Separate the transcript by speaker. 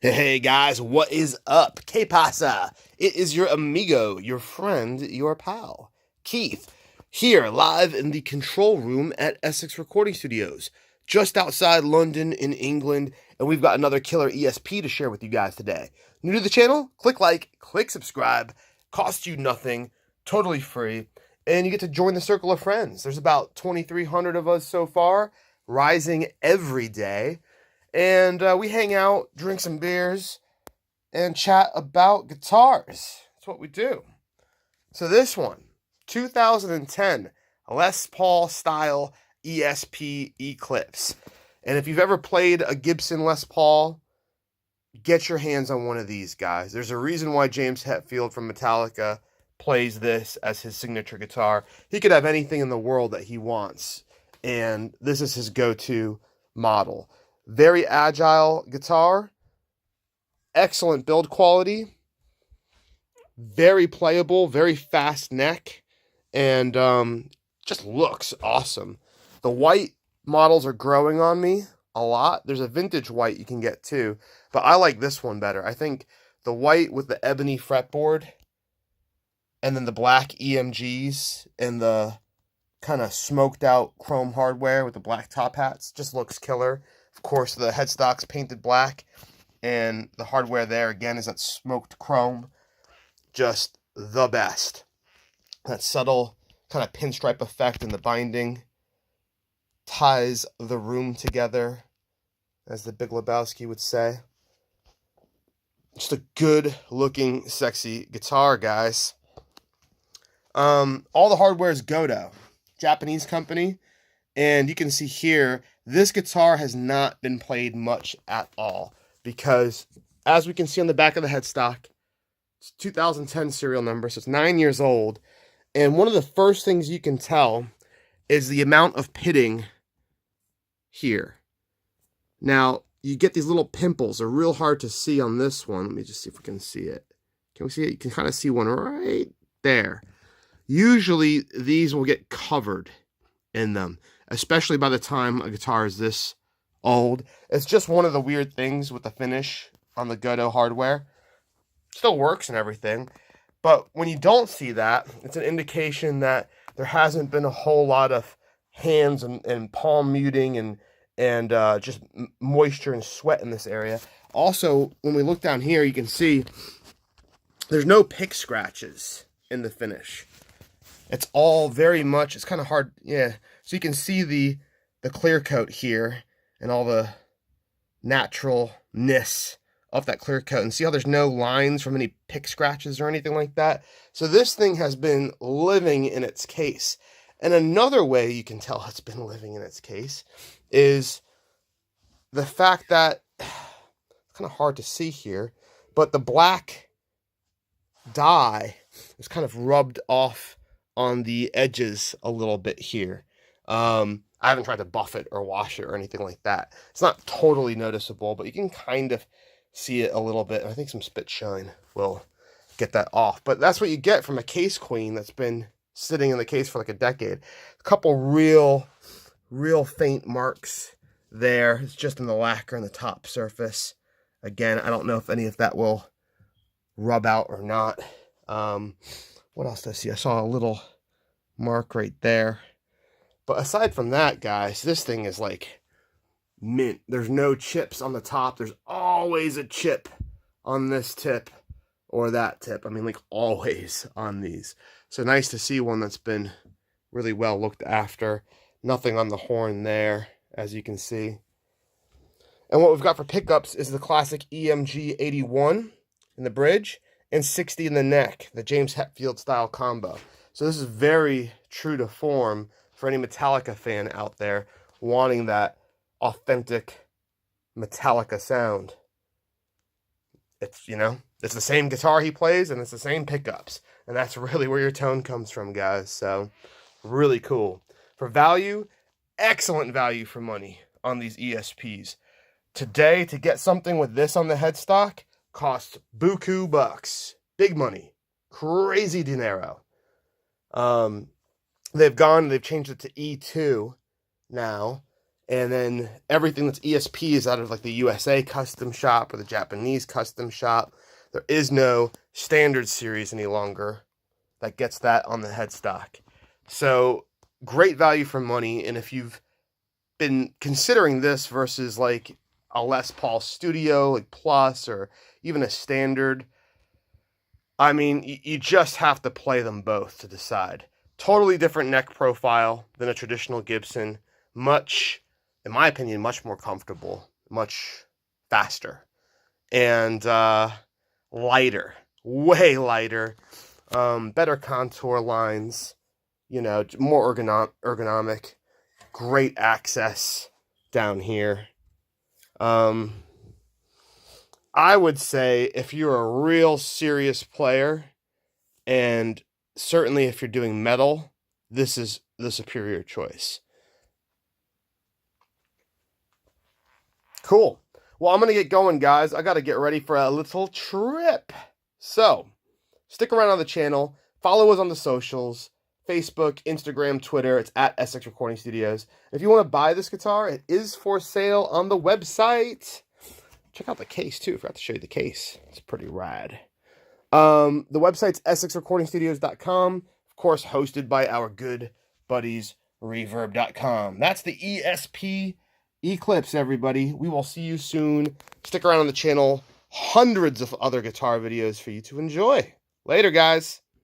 Speaker 1: Hey guys, what is up? Que pasa? It is your amigo, your friend, your pal, Keith, here live in the control room at Essex Recording Studios, just outside London in England, and we've got another killer ESP to share with you guys today. New to the channel? Click like, click subscribe, costs you nothing, totally free, and you get to join the circle of friends. There's about 2,300 of us so far, rising every day. And we hang out, drink some beers, and chat about guitars. That's what we do. So this one, 2010 Les Paul style ESP Eclipse. And if you've ever played a Gibson Les Paul, get your hands on one of these guys. There's a reason why James Hetfield from Metallica plays this as his signature guitar. He could have anything in the world that he wants, and this is his go-to model. Very agile guitar, excellent build quality, very playable, very fast neck, and just looks awesome. The white models are growing on me a lot. There's a vintage white you can get too, but I like this one better. I think the white with the ebony fretboard and then the black EMGs and the kind of smoked out chrome hardware with the black top hats just looks killer. Of course, the headstock's painted black, and the hardware there, again, is that smoked chrome. Just the best. That subtle kind of pinstripe effect in the binding ties the room together, as the Big Lebowski would say. Just a good-looking, sexy guitar, guys. All the hardware is Godo, Japanese company, and you can see here, this guitar has not been played much at all because, as we can see on the back of the headstock, it's 2010 serial number, so it's 9 years old. And one of the first things you can tell is the amount of pitting here. Now, you get these little pimples. They're real hard to see on this one. Let me just see if we can see it. Can we see it? You can kind of see one right there. Usually, these will get covered in them, especially by the time a guitar is this old. It's just one of the weird things with the finish on the Godo hardware. Still works and everything, but when you don't see that, it's an indication that there hasn't been a whole lot of hands and palm muting and just moisture and sweat in this area. Also, when we look down here, you can see there's no pick scratches in the finish. It's all very much, it's kind of hard, yeah. So you can see the clear coat here and all the naturalness of that clear coat. And see how there's no lines from any pick scratches or anything like that? So this thing has been living in its case. And another way you can tell it's been living in its case is the fact that, it's kind of hard to see here, but the black dye is kind of rubbed off on the edges a little bit here. I haven't tried to buff it or wash it or anything like that. It's not totally noticeable, but you can kind of see it a little bit. And I think some spit shine will get that off. But that's what you get from a case queen that's been sitting in the case for like a decade. A couple real faint marks there. It's just in the lacquer on the top surface. Again, I don't know if any of that will rub out or not. What else did I see? I saw a little mark right there. But aside from that, guys, this thing is like mint. There's no chips on the top. There's always a chip on this tip or that tip. I mean, like always on these. So nice to see one that's been really well looked after. Nothing on the horn there, as you can see. And what we've got for pickups is the classic EMG 81 in the bridge and 60 in the neck, the James Hetfield style combo. So this is very true to form for any Metallica fan out there wanting that authentic Metallica sound. It's, you know, it's the same guitar he plays and it's the same pickups. And that's really where your tone comes from, guys. So really cool. For value, excellent value for money on these ESPs. Today, to get something with this on the headstock, costs buku bucks. Big money. Crazy dinero. They've changed it to E2 now. And then everything that's ESP is out of like the USA custom shop or the Japanese custom shop. There is no standard series any longer that gets that on the headstock. So great value for money. And if you've been considering this versus like a Les Paul Studio, like Plus, or even a standard, I mean, you just have to play them both to decide. Totally different neck profile than a traditional Gibson. Much, in my opinion, much more comfortable, much faster, and lighter, way lighter. Better contour lines, you know, more ergonomic, great access down here. I would say if you're a real serious player, and certainly if you're doing metal, this is the superior choice. Cool. Well, I'm going to get going, guys. I got to get ready for a little trip. So, stick around on the channel. Follow us on the socials. Facebook, Instagram, Twitter. It's at Essex Recording Studios. If you want to buy this guitar, it is for sale on the website. Check out the case, too. I forgot to show you the case. It's pretty rad. The website's EssexRecordingStudios.com. Of course, hosted by our good buddies, Reverb.com. That's the ESP Eclipse, everybody. We will see you soon. Stick around on the channel. Hundreds of other guitar videos for you to enjoy. Later, guys.